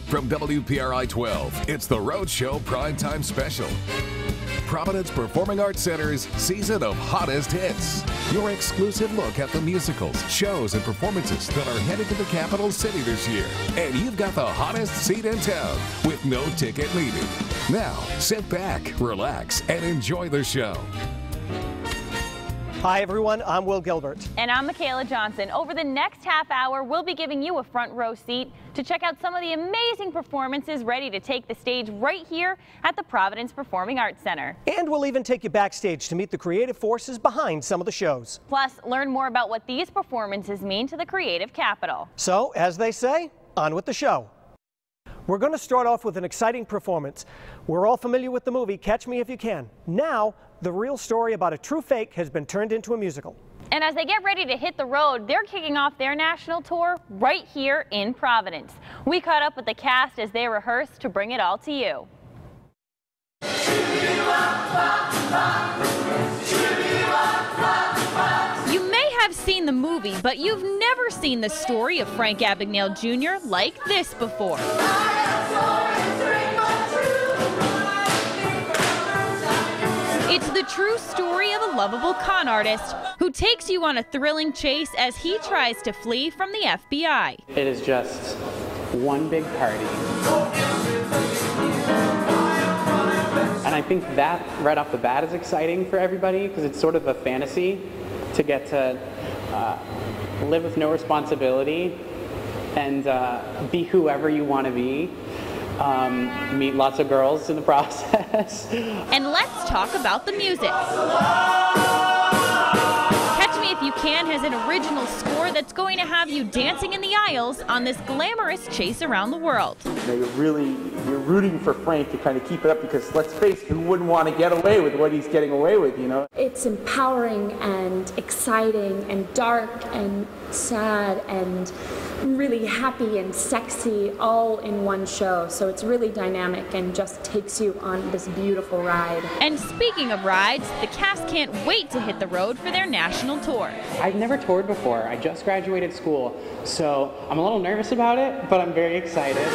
From WPRI 12, it's the Road Show Primetime Special. Providence Performing Arts Center's Season of Hottest Hits. Your exclusive look at the musicals, shows, and performances that are headed to the capital city this year. And you've got the hottest seat in town with no ticket needed. Now, sit back, relax, and enjoy the show. Hi everyone, I'm Will Gilbert. And I'm Michaela Johnson. Over the next half hour, we'll be giving you a front row seat to check out some of the amazing performances ready to take the stage right here at the Providence Performing Arts Center. And we'll even take you backstage to meet the creative forces behind some of the shows. Plus, learn more about what these performances mean to the creative capital. So, as they say, on with the show. We're going to start off with an exciting performance. We're all familiar with the movie Catch Me If You Can. Now, the real story about a true fake has been turned into a musical. And as they get ready to hit the road, they're kicking off their national tour right here in Providence. We caught up with the cast as they rehearse to bring it all to you. You may have seen the movie, but you've never seen the story of Frank Abagnale Jr. like this before. It's the true story of a lovable con artist who takes you on a thrilling chase as he tries to flee from the FBI. It is just one big party. And I think that right off the bat is exciting for everybody because it's sort of a fantasy to get to live with no responsibility and be whoever you want to be. Meet lots of girls in the process. And let's talk about the music. Catch Me If You Can has an original score that's going to have you dancing in the aisles on this glamorous chase around the world. You know, you're rooting for Frank to kind of keep it up because let's face it, who wouldn't want to get away with what he's getting away with, you know? It's empowering and exciting and dark and sad and really happy and sexy all in one show. So it's really dynamic and just takes you on this beautiful ride. And speaking of rides, the cast can't wait to hit the road for their national tour. I've never toured before. I just graduated school, so I'm a little nervous about it, but I'm very excited.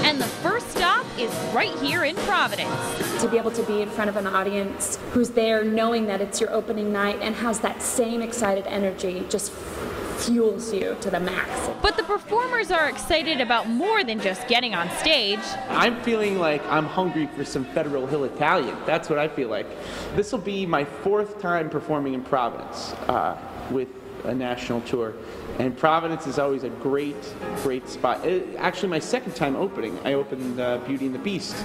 And the first stop is right here in Providence. To be able to be in front of an audience who's there knowing that it's your opening night and has that same excited energy just fuels you to the max. But the performers are excited about more than just getting on stage. I'm feeling like I'm hungry for some Federal Hill Italian. That's what I feel like. This will be my 4th time performing in Providence with a national tour. And Providence is always a great spot. Actually, my 2nd time opening, I opened Beauty and the Beast.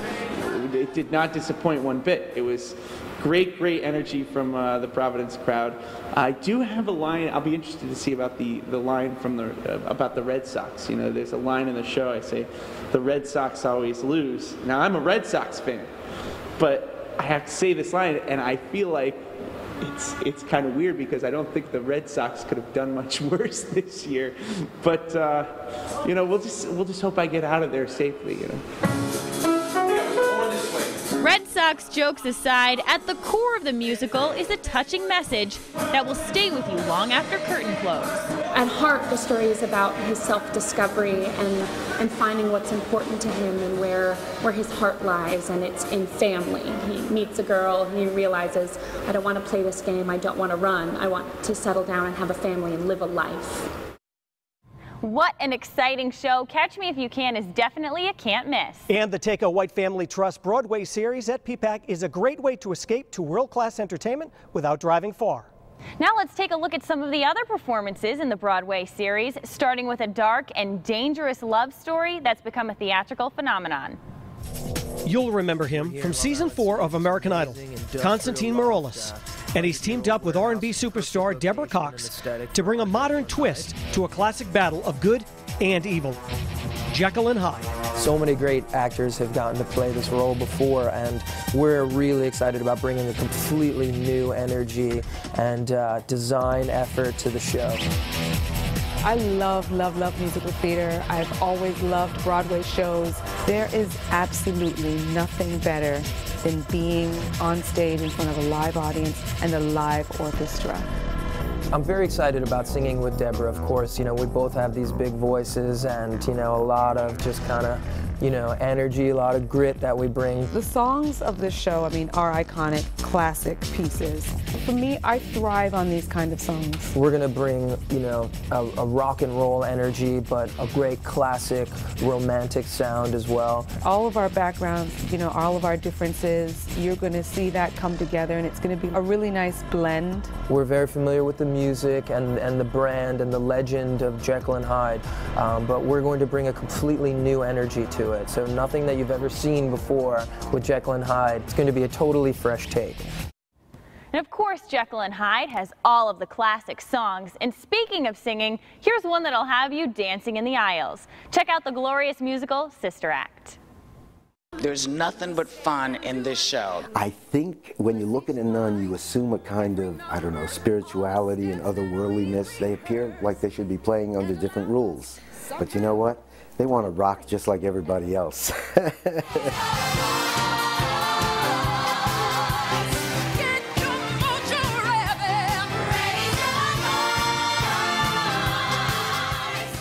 It did not disappoint one bit. It was great energy from the Providence crowd. I do have a line. I'll be interested to see about the line from about the Red Sox. You know, there's a line in the show. I say, "The Red Sox always lose." Now, I'm a Red Sox fan, but I have to say this line, and I feel like it's kind of weird because I don't think the Red Sox could have done much worse this year. But you know, we'll just hope I get out of there safely. You know. Red Sox jokes aside, at the core of the musical is a touching message that will stay with you long after curtain close. At heart, the story is about his self-discovery and finding what's important to him and where his heart lies, and it's in family. He meets a girl, he realizes, I don't want to play this game, I don't want to run, I want to settle down and have a family and live a life. What an exciting show. Catch Me If You Can is definitely a can't miss. And the Take a White Family Trust Broadway series at PPAC is a great way to escape to world-class entertainment without driving far. Now let's take a look at some of the other performances in the Broadway series, starting with a dark and dangerous love story that's become a theatrical phenomenon. You'll remember him from season 4 of American Idol, Constantine Maroulis. And he's teamed up with R&B superstar Deborah Cox to bring a modern twist to a classic battle of good and evil. Jekyll and Hyde. So many great actors have gotten to play this role before, and we're really excited about bringing a completely new energy and design effort to the show. I love musical theater. I've always loved Broadway shows. There is absolutely nothing better than being on stage in front of a live audience and a live orchestra. I'm very excited about singing with Deborah, of course. You know, we both have these big voices and, you know, a lot of just kind of, you know, energy, a lot of grit that we bring. The songs of this show, I mean, are iconic, classic pieces. For me, I thrive on these kind of songs. We're going to bring, you know, a rock and roll energy, but a great classic romantic sound as well. All of our backgrounds, you know, all of our differences, you're going to see that come together, and it's going to be a really nice blend. We're very familiar with the music and the brand and the legend of Jekyll and Hyde, but we're going to bring a completely new energy to it. So nothing that you've ever seen before with Jekyll and Hyde. It's going to be a totally fresh take. And of course, Jekyll and Hyde has all of the classic songs. And speaking of singing, here's one that'll have you dancing in the aisles. Check out the glorious musical, Sister Act. There's nothing but fun in this show. I think when you look at a nun, you assume a kind of, I don't know, spirituality and otherworldliness. They appear like they should be playing under different rules. But you know what? They want to rock just like everybody else.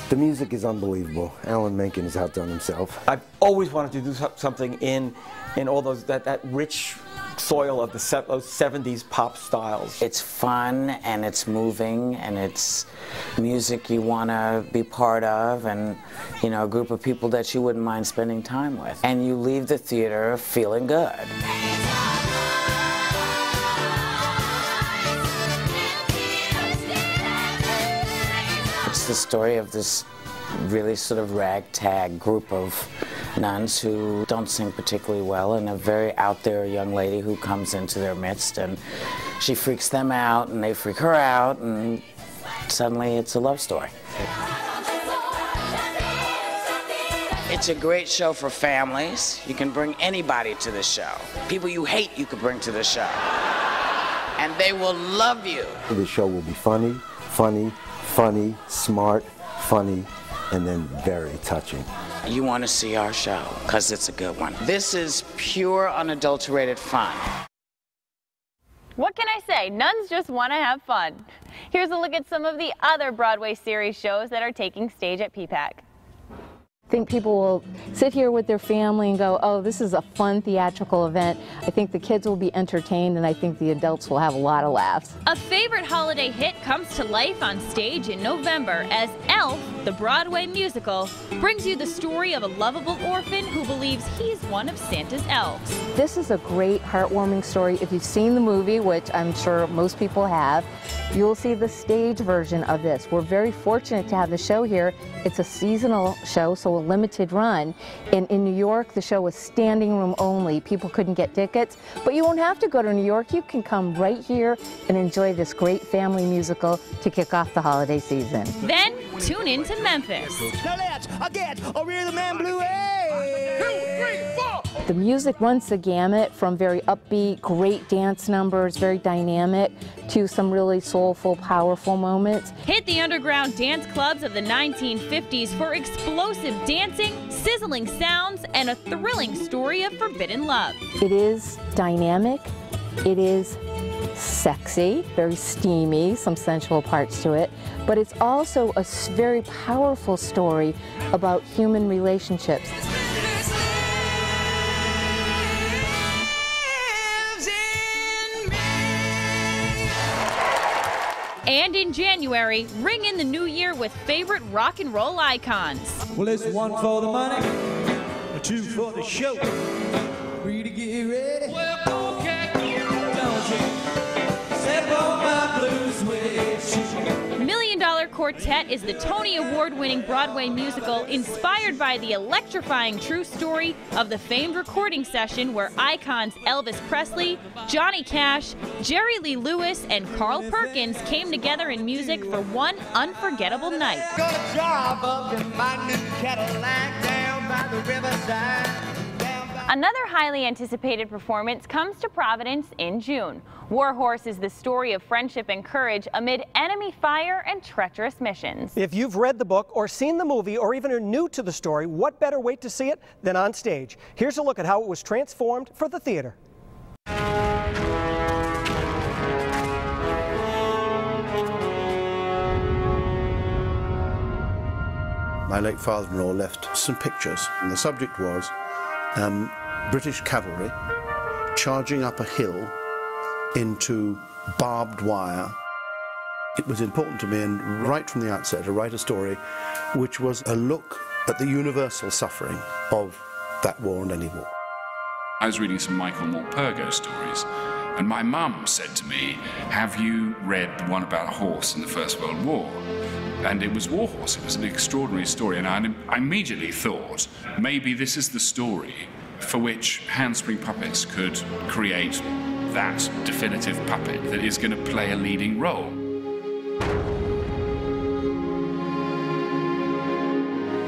The music is unbelievable. Alan Menken has outdone himself. I've always wanted to do something in all those that rich soil of those 70s pop styles. It's fun and it's moving and it's music you want to be part of, and you know, a group of people that you wouldn't mind spending time with. And you leave the theater feeling good. It's the story of this really sort of ragtag group of nuns who don't sing particularly well, and a very out there young lady who comes into their midst, and she freaks them out and they freak her out, and suddenly it's a love story. It's a great show for families. You can bring anybody to the show. People you hate, you could bring to the show. And they will love you. The show will be funny, smart, funny, and then very touching. You want to see our show, because it's a good one. This is pure, unadulterated fun. What can I say? Nuns just want to have fun. Here's a look at some of the other Broadway series shows that are taking stage at PPAC. I think people will sit here with their family and go, oh, this is a fun theatrical event. I think the kids will be entertained, and I think the adults will have a lot of laughs. A favorite holiday hit comes to life on stage in November as Elf, the Broadway musical, brings you the story of a lovable orphan who believes he's one of Santa's elves. This is a great, heartwarming story. If you've seen the movie, which I'm sure most people have, you'll see the stage version of this. We're very fortunate to have the show here. It's a seasonal show, so a limited run. In New York, the show was standing room only. People couldn't get tickets, but you won't have to go to New York. You can come right here and enjoy this great family musical to kick off the holiday season. Then tune in to Memphis. Now let's get a rhythm and blues. 2, 3, 4. The music runs the gamut from very upbeat, great dance numbers, very dynamic, to some really soulful, powerful moments. Hit the underground dance clubs of the 1950s for explosive dancing, sizzling sounds, and a thrilling story of forbidden love. It is dynamic, it is sexy, very steamy, some sensual parts to it, but it's also a very powerful story about human relationships. And in January, ring in the new year with favorite rock and roll icons. Well, it's 1 for the money, 2 for the show. 3 to get ready. Well, okay, don't you step on my blue suede shoe. $1 Million Quartet is the Tony Award-winning Broadway musical inspired by the electrifying true story of the famed recording session where icons Elvis Presley, Johnny Cash, Jerry Lee Lewis, and Carl Perkins came together in music for one unforgettable night. Gonna drive up in my new Cadillac down by the riverside. Another highly anticipated performance comes to Providence in June. War Horse is the story of friendship and courage amid enemy fire and treacherous missions. If you've read the book or seen the movie or even are new to the story, what better way to see it than on stage? Here's a look at how it was transformed for the theater. my late father-in-law left some pictures, and the subject was British cavalry charging up a hill into barbed wire. It was important to me, and right from the outset, to write a story which was a look at the universal suffering of that war and any war. I was reading some Michael Morpurgo stories, and my mum said to me, "Have you read the one about a horse in the First World War?" And it was War Horse. It was an extraordinary story, and I immediately thought, maybe this is the story for which Handspring Puppets could create that definitive puppet that is going to play a leading role.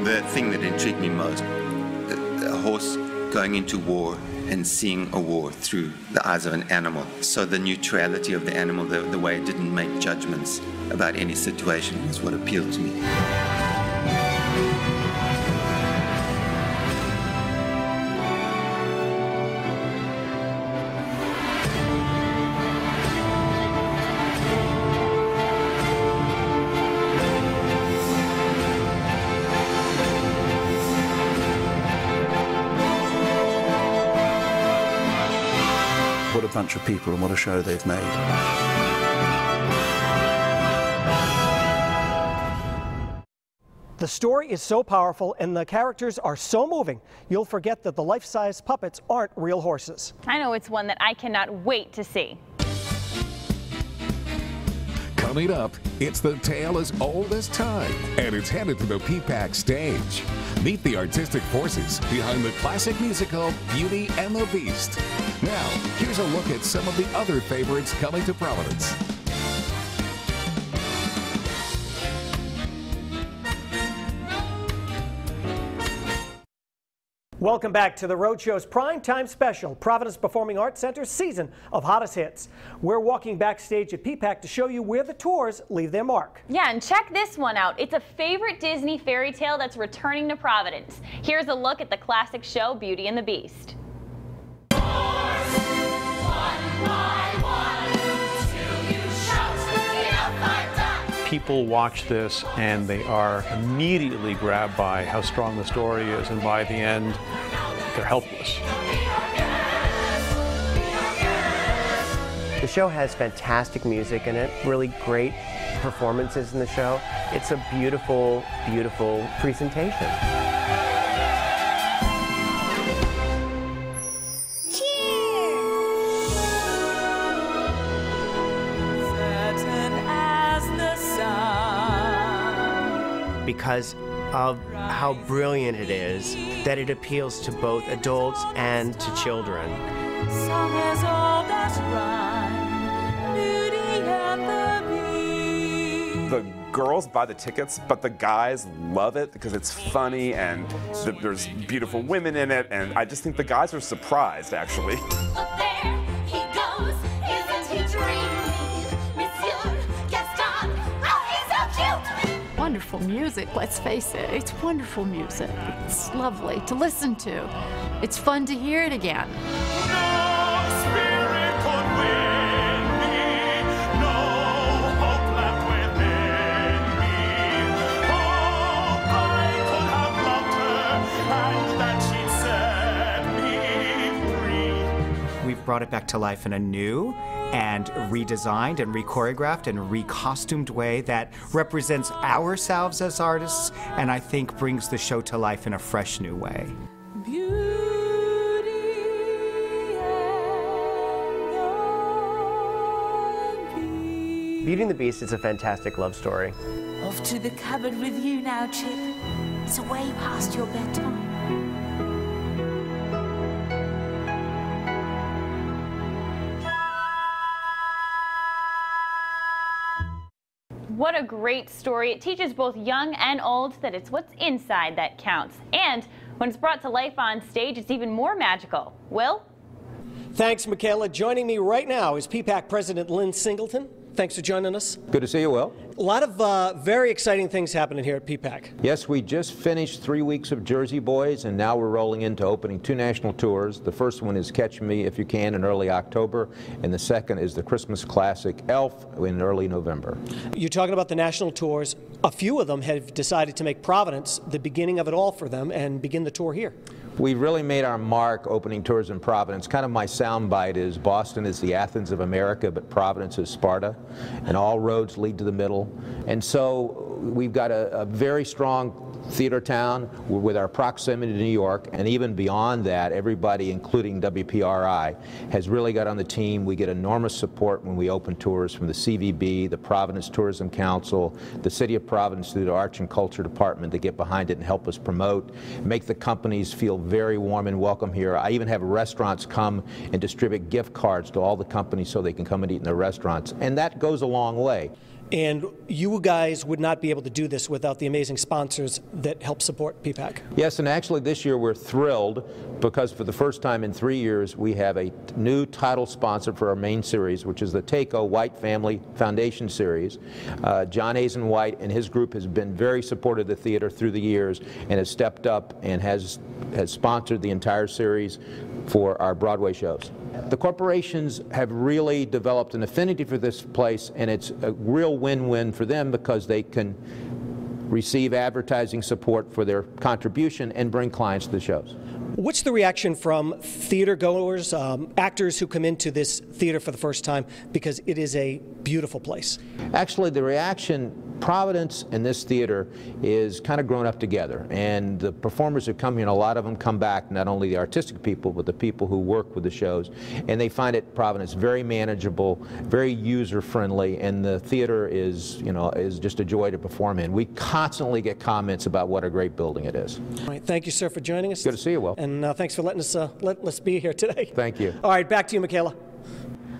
The thing that intrigued me most, a horse going into war and seeing a war through the eyes of an animal. So the neutrality of the animal, the way it didn't make judgments about any situation, was what appealed to me. What a bunch of people and what a show they've made. The story is so powerful and the characters are so moving, you'll forget that the life-size puppets aren't real horses. I know it's one that I cannot wait to see. Coming up, it's the tale as old as time, and it's headed to the PPAC stage. Meet the artistic forces behind the classic musical Beauty and the Beast. Now, here's a look at some of the other favorites coming to Providence. Welcome back to the Roadshow's primetime special, Providence Performing Arts Center's season of Hottest Hits. We're walking backstage at PPAC to show you where the tours leave their mark. Yeah, and check this one out. It's a favorite Disney fairy tale that's returning to Providence. Here's a look at the classic show, Beauty and the Beast. People watch this and they are immediately grabbed by how strong the story is, and by the end, they're helpless. The show has fantastic music in it, really great performances in the show. It's a beautiful, beautiful presentation. Because of how brilliant it is, that it appeals to both adults and to children. The girls buy the tickets, but the guys love it because it's funny and there's beautiful women in it, and I just think the guys are surprised, actually. Wonderful music, let's face it. It's wonderful music. It's lovely to listen to. It's fun to hear it again. We've brought it back to life in a new and redesigned and re-choreographed and re-costumed way that represents ourselves as artists, and I think brings the show to life in a fresh new way. Beauty and the Beast is a fantastic love story. Off to the cupboard with you now, Chip. It's way past your bedtime. What a great story. It teaches both young and old that it's what's inside that counts. And when it's brought to life on stage, it's even more magical. Will? Thanks, Michaela. Joining me right now is PPAC President Lynn Singleton. thanks for joining us. Good to see you, Will. A lot of very exciting things happening here at PPAC. Yes, we just finished 3 weeks of Jersey Boys, and now we're rolling into opening 2 national tours. The first one is Catch Me If You Can in early October, and the second is the Christmas classic Elf in early November. You're talking about the national tours. A few of them have decided to make Providence the beginning of it all for them and begin the tour here. We really made our mark opening tours in Providence. Kind of my soundbite is Boston is the Athens of America, but Providence is Sparta, and all roads lead to the middle. And so we've got a very strong theater town with our proximity to New York, and even beyond that, everybody, including WPRI, has really got on the team. We get enormous support when we open tours from the CVB, the Providence Tourism Council, the City of Providence through the Arts and Culture Department. They get behind it and help us promote, make the companies feel very warm and welcome here. I even have restaurants come and distribute gift cards to all the companies so they can come and eat in their restaurants, and that goes a long way. And you guys would not be able to do this without the amazing sponsors that help support PPAC. Yes, and actually this year we're thrilled because for the first time in 3 years we have a new title sponsor for our main series, which is the TACO White Family Foundation Series. John Hazen White and his group has been very supportive of the theater through the years and has stepped up and has sponsored the entire series for our Broadway shows. The corporations have really developed an affinity for this place, and it's a real win-win for them because they can receive advertising support for their contribution and bring clients to the shows. What's the reaction from theater goers, actors who come into this theater for the first time, because it is a beautiful place? Actually, the reaction, Providence and this theater is kind of grown up together, and the performers who come here, and a lot of them come back, not only the artistic people, but the people who work with the shows, and they find it, Providence, very manageable, very user-friendly, and the theater is, you know, is just a joy to perform in. We constantly get comments about what a great building it is. All right, thank you, sir, for joining us. Good to see you, Will. And thanks for letting us be here today. Thank you. All right, back to you, Michaela.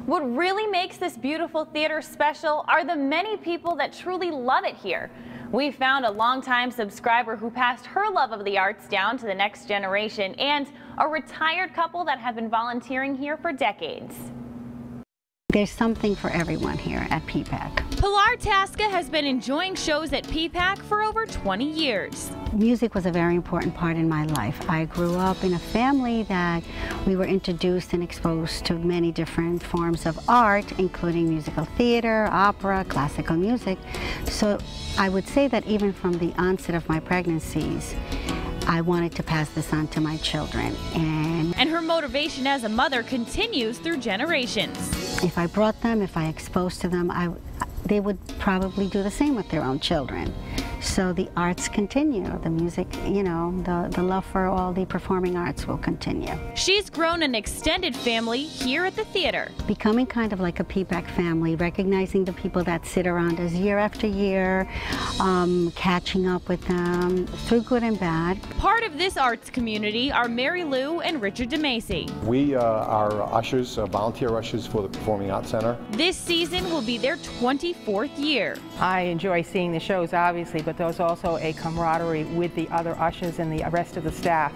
What really makes this beautiful theater special are the many people that truly love it here. We found a longtime subscriber who passed her love of the arts down to the next generation, and a retired couple that have been volunteering here for decades. There's something for everyone here at PPAC. Pilar Tasca has been enjoying shows at PPAC for over 20 years. Music was a very important part in my life. I grew up in a family that we were introduced and exposed to many different forms of art, including musical theater, opera, classical music. So I would say that even from the onset of my pregnancies, I wanted to pass this on to my children. And her motivation as a mother continues through generations. If I brought them, if I exposed to them, they would probably do the same with their own children. So the arts continue. The music, you know, the love for all the performing arts will continue. She's grown an extended family here at the theater. Becoming kind of like a PPAC family, recognizing the people that sit around us year after year, catching up with them through good and bad. Part of this arts community are Mary Lou and Richard DeMacy. We are ushers, volunteer ushers for the Performing Arts Center. This season will be their 24th year. I enjoy seeing the shows, obviously, but there's also a camaraderie with the other ushers and the rest of the staff.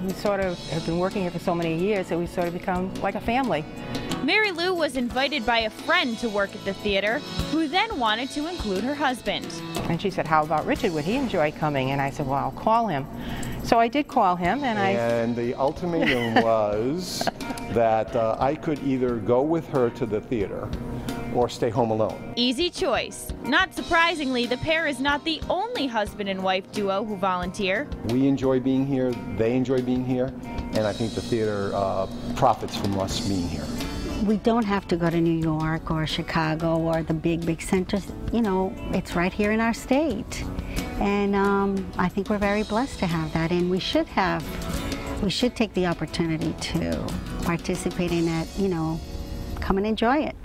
We sort of have been working here for so many years that we sort of become like a family. Mary Lou was invited by a friend to work at the theater, who then wanted to include her husband. And she said, how about Richard? Would he enjoy coming? And I said, well, I'll call him. So I did call him, and the ultimatum was that I could either go with her to the theater or stay home alone. Easy choice. Not surprisingly, the pair is not the only husband and wife duo who volunteer. We enjoy being here, they enjoy being here, and I think the theater profits from us being here. We don't have to go to New York or Chicago or the big centers. You know, it's right here in our state. And I think we're very blessed to have that, and we should take the opportunity to participate in that, you know, come and enjoy it.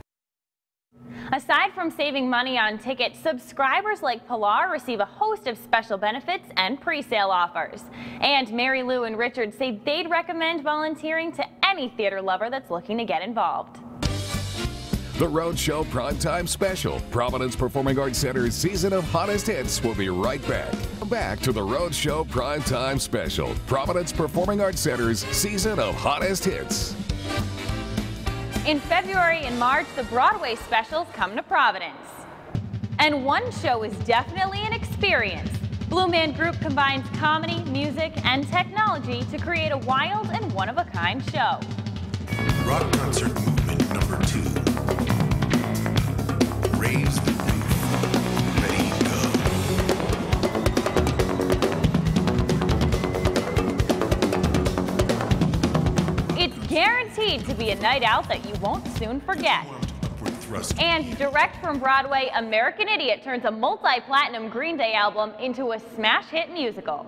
Aside from saving money on tickets, subscribers like Pilar receive a host of special benefits and pre-sale offers. And Mary Lou and Richard say they'd recommend volunteering to any theater lover that's looking to get involved. The Roadshow Primetime Special, Providence Performing Arts Center's season of hottest hits, will be right back. Back to the Roadshow Primetime Special, Providence Performing Arts Center's season of hottest hits. In February and March, the Broadway specials come to Providence. And one show is definitely an experience. Blue Man Group combines comedy, music, and technology to create a wild and one-of-a-kind show. Rock concert movement number 2. Raise the roof. Ready, go. It's guaranteed to be a night out that you won't soon forget. And direct from Broadway, American Idiot turns a multi-platinum Green Day album into a smash hit musical.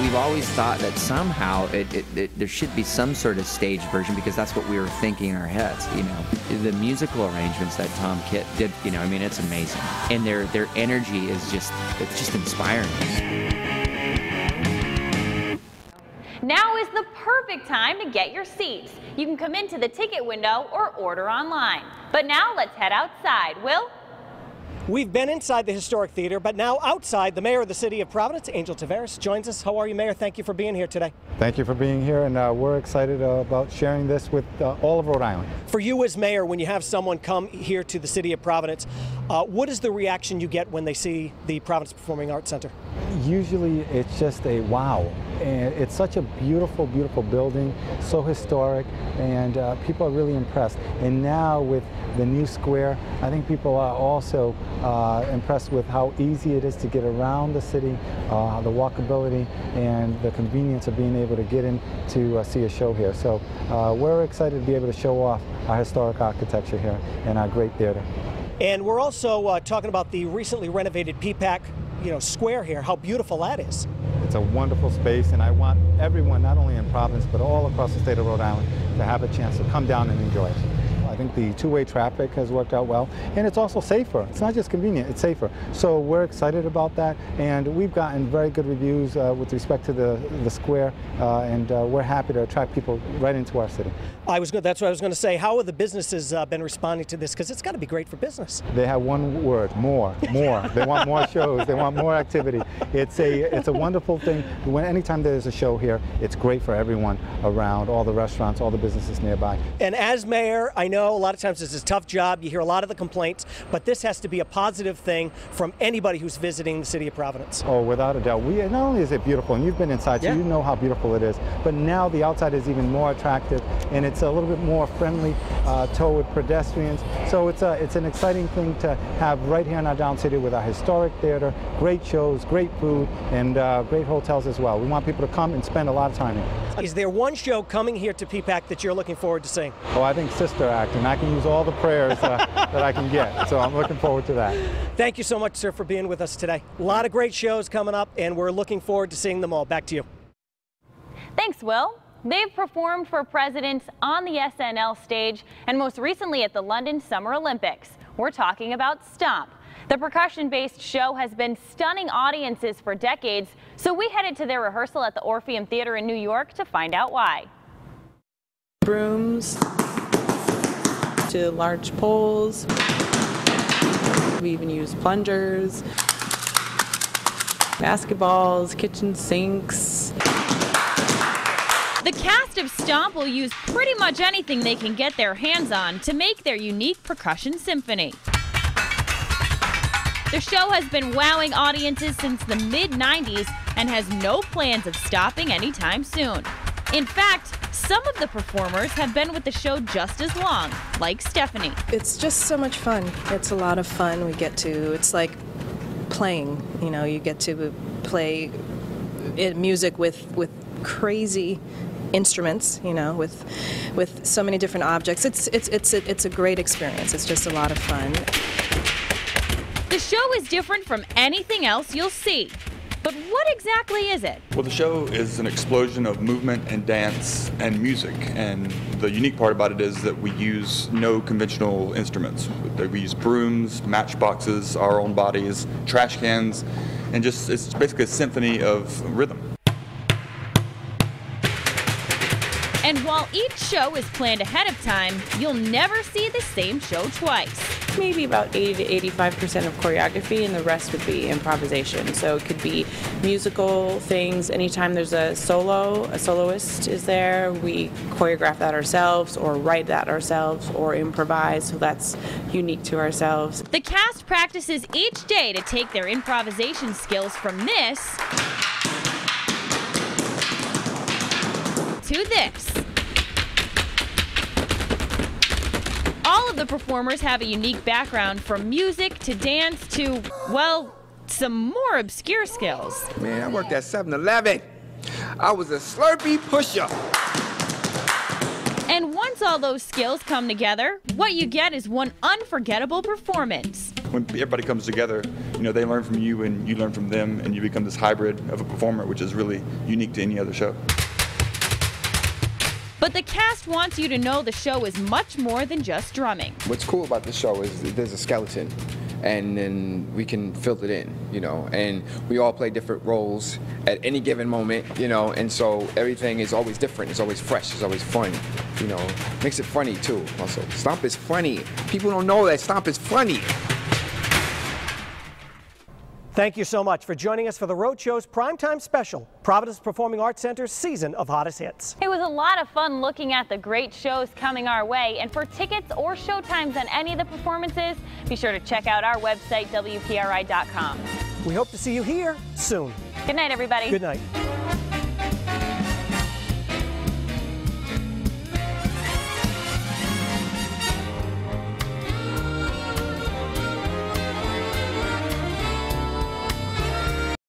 We've always thought that somehow there should be some sort of stage version, because that's what we were thinking in our heads. You know, the musical arrangements that Tom Kitt did. You know, I mean, it's amazing, and their energy is just inspiring. Now is the perfect time to get your seats. You can come into the ticket window or order online. But now let's head outside. Will? We've been inside the Historic Theater, but now outside, the mayor of the city of Providence, Angel Taveras, joins us. How are you, Mayor? Thank you for being here today. Thank you for being here, and we're excited about sharing this with all of Rhode Island. For you as mayor, when you have someone come here to the city of Providence, what is the reaction you get when they see the Providence Performing Arts Center? Usually it's just a wow. And it's such a beautiful, beautiful building, so historic, and people are really impressed. And now with the new square, I think people are also impressed with how easy it is to get around the city, the walkability, and the convenience of being able to get in to see a show here. So we're excited to be able to show off our historic architecture here and our great theater. And we're also talking about the recently renovated PPAC, square here, how beautiful that is. It's a wonderful space, and I want everyone, not only in Providence, but all across the state of Rhode Island, to have a chance to come down and enjoy it. I think the two-way traffic has worked out well, and it's also safer. It's not just convenient, it's safer. So we're excited about that, and we've gotten very good reviews with respect to the square, and we're happy to attract people right into our city. That's what I was going to say. How have the businesses been responding to this? Because it's got to be great for business. They have one word: more. They want more shows. They want more activity. It's a wonderful thing. Anytime there's a show here, it's great for everyone around, all the restaurants, all the businesses nearby. And as mayor, I know a lot of times it's a tough job. You hear a lot of the complaints, but this has to be a positive thing from anybody who's visiting the city of Providence. Oh, without a doubt. Not only is it beautiful, and you've been inside, so you know how beautiful it is, but now the outside is even more attractive, and it's a little bit more friendly toward pedestrians. So it's an exciting thing to have right here in our down city with our historic theater, great shows, great food, and great hotels as well. We want people to come and spend a lot of time here. Is there one show coming here to PPAC that you're looking forward to seeing? Oh, I think Sister Act, and I can use all the prayers that I can get. So I'm looking forward to that. Thank you so much, sir, for being with us today. A lot of great shows coming up, and we're looking forward to seeing them all. Back to you. Thanks, Will. They've performed for presidents on the SNL stage and most recently at the London Summer Olympics. We're talking about Stomp. The percussion-based show has been stunning audiences for decades, so we headed to their rehearsal at the Orpheum Theater in New York to find out why. Brooms to large poles. We even use plungers, basketballs, kitchen sinks. The cast of Stomp will use pretty much anything they can get their hands on to make their unique percussion symphony. The show has been wowing audiences since the mid-90s and has no plans of stopping anytime soon. In fact, some of the performers have been with the show just as long, like Stephanie. It's just so much fun. It's a lot of fun. It's like playing, you get to play music with crazy instruments, with so many different objects. It's a great experience. It's just a lot of fun. The show is different from anything else you'll see. But what exactly is it? Well, the show is an explosion of movement and dance and music. And the unique part about it is that we use no conventional instruments. We use brooms, matchboxes, our own bodies, trash cans, and it's basically a symphony of rhythm. And while each show is planned ahead of time, you'll never see the same show twice. maybe about 80 to 85% of choreography, and the rest would be improvisation. So it could be musical things. Anytime there's a soloist is there, we choreograph that ourselves or write that ourselves or improvise, so that's unique to ourselves. The cast practices each day to take their improvisation skills from this to this. All of the performers have a unique background, from music to dance to, well, some more obscure skills. Man, I worked at 7-Eleven. I was a Slurpee pusher. And once all those skills come together, what you get is one unforgettable performance. When everybody comes together, you know, they learn from you and you learn from them, and you become this hybrid of a performer, which is really unique to any other show. But the cast wants you to know the show is much more than just drumming. What's cool about the show is that there's a skeleton, and then we can fill it in, you know, and we all play different roles at any given moment, you know, and so everything is always different, it's always fresh, it's always fun, you know, makes it funny too. Also, Stomp is funny. People don't know that Stomp is funny. Thank you so much for joining us for the Roadshow's primetime special, Providence Performing Arts Center's season of Hottest Hits. It was a lot of fun looking at the great shows coming our way, and for tickets or showtimes on any of the performances, be sure to check out our website, WPRI.com. We hope to see you here soon. Good night, everybody. Good night.